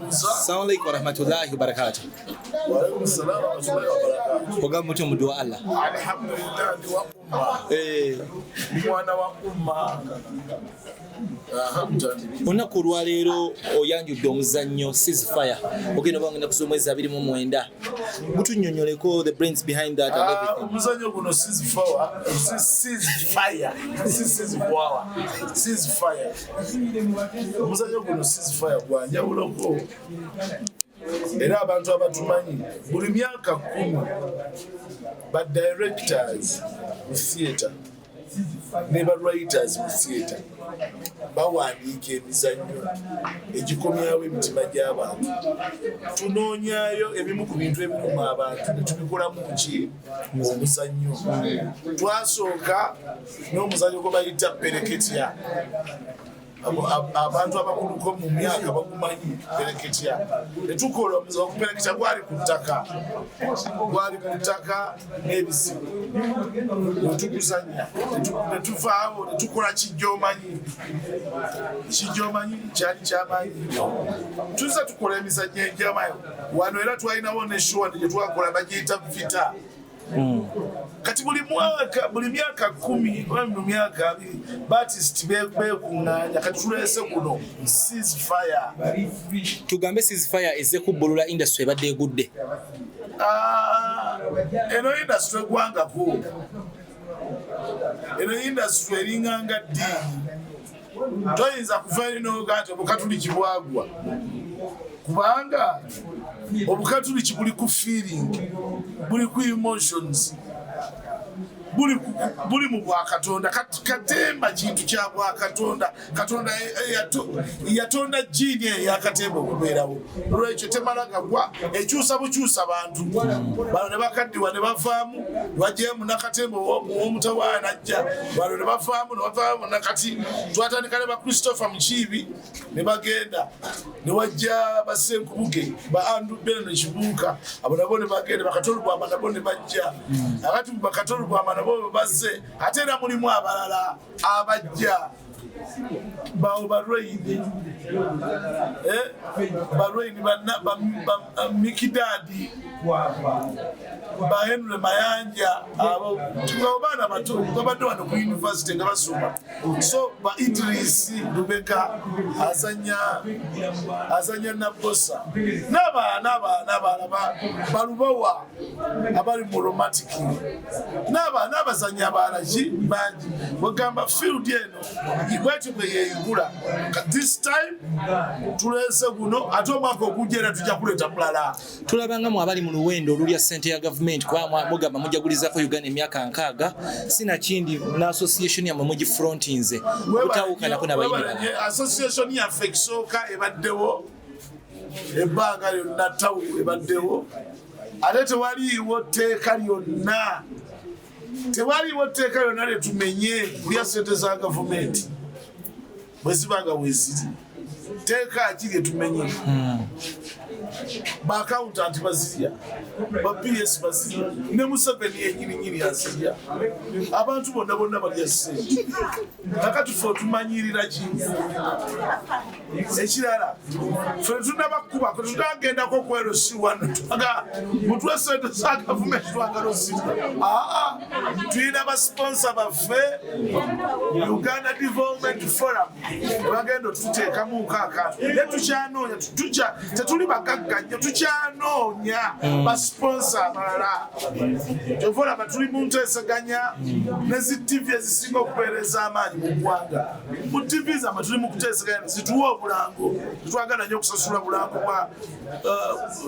Assalamu alaikum warahmatullahi wabarakatuh. Wa alaikum assalam warahmatullahi wabarakatuh. Oga mutu mudwa Allah. Alhamdulillah ndi wa umma. Mwana wa umma. Olunaku olwaleero oyanjudde omuzannyo ceasefire ogenda bangenda kusomweza 29 mutunnyonnyoleko the brains behind that and everything. Omuzannyo guno ceasefire omuzannyo guno ceasefire gwanjawuloko era abantu abatumanyi buli myaka 10 ba directors mu theatre ne ba writers mu theatre bawandiika emizannyo egikomyawo emitima gy'abantu tunoonyaayo ebimu ku bintu ebiruma abantu ne tubikolamu ki omuzannyo. Twasooka n'omuzannyo gwe bayita pereketya abantu abakuluko mu myaka bagumanyi pereketya ne tukola omuzannyo okupereketya gwali ku ttaka n'ebizibu netuguzanya ne tuvaawo ne tukola kijjoomanyi kyali kyamaanyi tuza tukola emizannyo egyamayo wano era twalinawo ne show gye twakola bagiyita vita. Kati buli myaka 10 mu myaka 2 Baptist beekuŋŋaanya kati tuleese kuno ceasefire. Tugambe ceasefire ezze kubbulula industry ebadde egudde. Eno industry egwangako, eno industry eringanga ddiini. Toyinza kuva erinooga nti obukatuliki bwagwa kubanga obukatuliki buli ku feeling, buli ku emotions, buli mu bwakatonda. Katemba kintu kya bwakatonda. Katonda yatonda jiini eyakatemba okubeerawo. Olwekyo temala gagwa ekyusa bukyusa bantu bano ne bakaddiwa ne bavaamu bajjemu nakatemba w'omutawaana ajja bano ne bavaamu nakati twatandika ne ba Christopher Mukiibi ne bagenda ne wajja basenkubuge ba Andrew Beno Kibuuka abo nabo ne bagenda Kato Lubwama nabo ne bajja akati mu Kato Lubwama nabo bazze ate era mulimu abalala abajja bawo barweyini Mikidadi Henry Mayanja abo baana bato babadde wano ku university nga basoma. So ba Idris Lubeka azanya Nabosa n'abaana balubawa abali mu romantic n'abazanya abalaki bangi bagamba field eno igwati bwe yeyigula. This time tuleese guno ate omwaka ogujja era tujja kuleeta mulala. Tulabanga mu abali mu luwendo olulya ssente ya government kwa mugamba mujagulizaako Uganda emyaka 6 sinakindi na association yammwe mugifrontinze butawukanako n'abayimbi. Association yaffe ekisooka ebaddewo ebbanga lyonna tawu ebaddewo ate tewaliiwo tteeka lyonna lyetumenye kulya ssente za gavumenti bwe zibanga weziri. Tteeka ki lyetumenye ba accountant bazirya ba PS bazirya ne Museveni yennyini azirya abantu bonna balya ssente. Kakati ffe otumanyirira ki ekirala ffe tunabakuba tutaagendako kwerosiwana twaga mutwe ssente za gavumenti twagala osirya. Tulina basponsa baffe Uganda Development Forum bagenda otuteekamu nkaakantu ne tukyanoonya tetuli bagagga nnyo tukyanoonya basponsa abalala. Kyova olaba tuli mu nteeseganya ne zi TV ezisinga okubeereza amaanyi mu ggwanga. Mu TV zammwe tuli mu kuteeseganya zituwa obulango tetwagala nnyo okusasula bulango bwa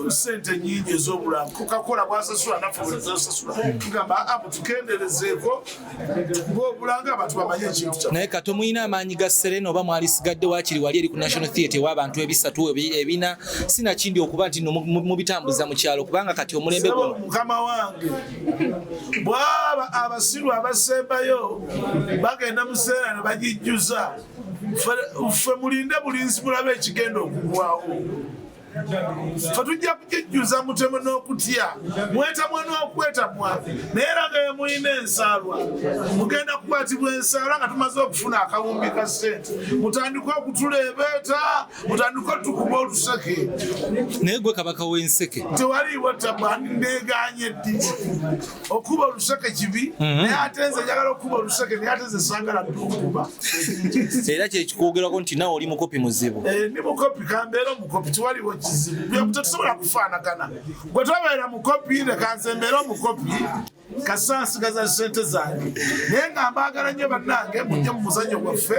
ssente nnyingi ez'obulango. Coca-Cola bwasasula naffe bwezasasula tugamba tukenderezeeko ng'obulango abantu bamanye ekintu kya. Naye Kato muyina amaanyi ga Serena oba mwalisigadde waakiri wali eri ku National Theatre w'abantu 3 ebina sinakindi okuba nti mubitambuza mu kyalo kubanga kati omulembe guno mukama wange bwaba abasiru abasembayo bagenda mu Serena ne bagijjuza ffe mulinde bulinzi mulabe ekigenda okugwawo. fe tujja kukijjuza mutemu n'okutya mwetamwa n'okwetamwa naye era nga mulina ensaalwa mugenda kukwatibwa ensaalwa nga tumaze okufuna akawumbi ka ssente mutandike okutuleebeeta mutandike otukuba oluseke naye gwe kabaka w'enseke tewaliiwo tabwani ndeeganye ddi okuba oluseke kibi naye ate nze njagala okuba oluseke naye ate nze saagala tukuba era kyekikwogerako nti nawe oli mukopi muzibu ndi mukopi kambeera omukopi tewaliwo kizibu tetusobola kufaanagana gwe tobeera mukopi leka nze mbeera omukopi kasansigaza sente zange naye nga mbaagala nnyo bannange mujje mu muzannyo gwaffe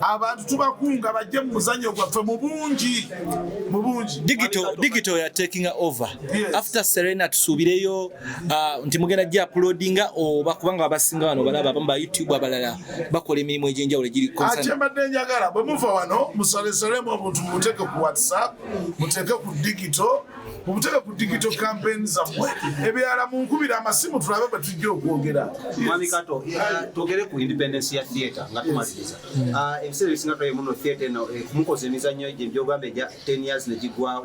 abantu tubakunga bajje mu muzannyo gwaffe mu bungi digital ya taking over after Serena tusuubireyo nti mugenda gya uploadinga oba kubanga abasinga wano balaba abamu ba YouTube abalala bakola emirimu egy'enjawulo egiri ate mbadde njagala bwe muva wano musalemu omuntu muteeke ku WhatsApp muteeke ku digital mumuteeke ku digital campaign zammwe ebyala munkubira amasimu tulabe bwe tujja okwogera. Mwami Kato, twogere ku independence ya theatre nga tumaliriza. Ebiseera ebisinga tulabe muno theatre mukoze emizannyo egy'ebyogamba egya 10 years negigwawo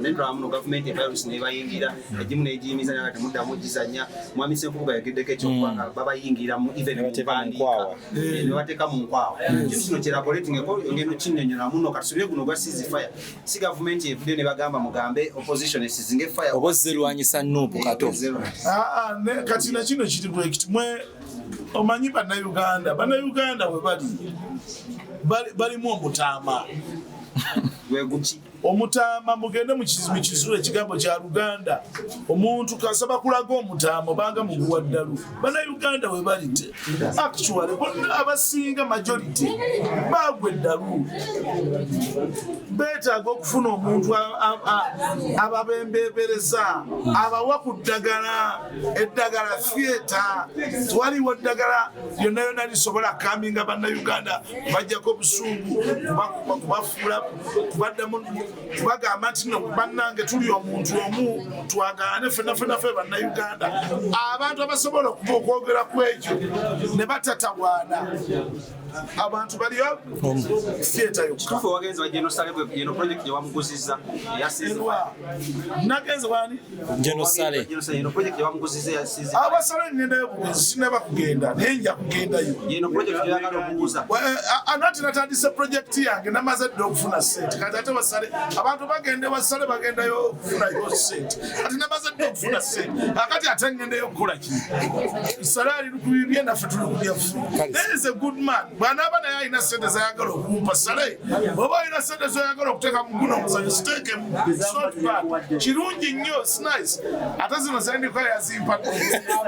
netulaba muno gavumenti evirus nebayingira egimu negiyimizanya nga temuddamu gizanya. Mwami Senkubuga yageddeko ekyokubanga babayingira mu even mubandiika nebateeka mu nkwawa. Kintu kino kyeraboletinga ngeno kinnyonnyola muno katusubire guno gwa ceasefire si gavumenti evudde ne bagamba mugambe opposition esizinge fire obozze lwanyisa Nuupu Kato. Kati na kino kiri bwekiti mwe omanyi bannayuganda we balimu omutaama weguki omutaama mugende mu kisula ekigambo kya Luganda omuntu kasaba kulaga omutaama obanga muguwa ddalu bannayuganda we balite actually abasinga majority bagwe ddalu beetaaga okufuna omuntu ababembeebereza abawa ku eddagala theatre tewaliwo ddagala yonna yonna lisobola kaminga bannayuganda bajjako obusungu kubafuula kubaddamu bagamba nti no bannange tuli omuntu omu twagaane ffenna bannayuganda abantu abasobola okuba okwogera ku ekyo ne batatawaana abantu baliyo theatre yokka wagenze wajeno Saleh yeno project ya wamuguziza nagenze wani Jeno Saleh yeno project ya wamuguziza ya season Saleh nenda sinaba kugenda nenja kugendayo yeno project ya ngalo kuguza anati natandise project yange namaze okufuna sente kati ate Saleh abantu bagende Saleh bagendayo okufuna sente ati namaze okufuna sente akati ate ngendeyo okukola ki Saleh ali lukubibye Naffe Tuwe Kusente. There is a good man bwana naye alina sente zayagala okumpa Saleh oba alina sente zayagala okuteeka mu guno omuzannyo siteeke kirungi nnyo nice ate zino zendiko yazimpa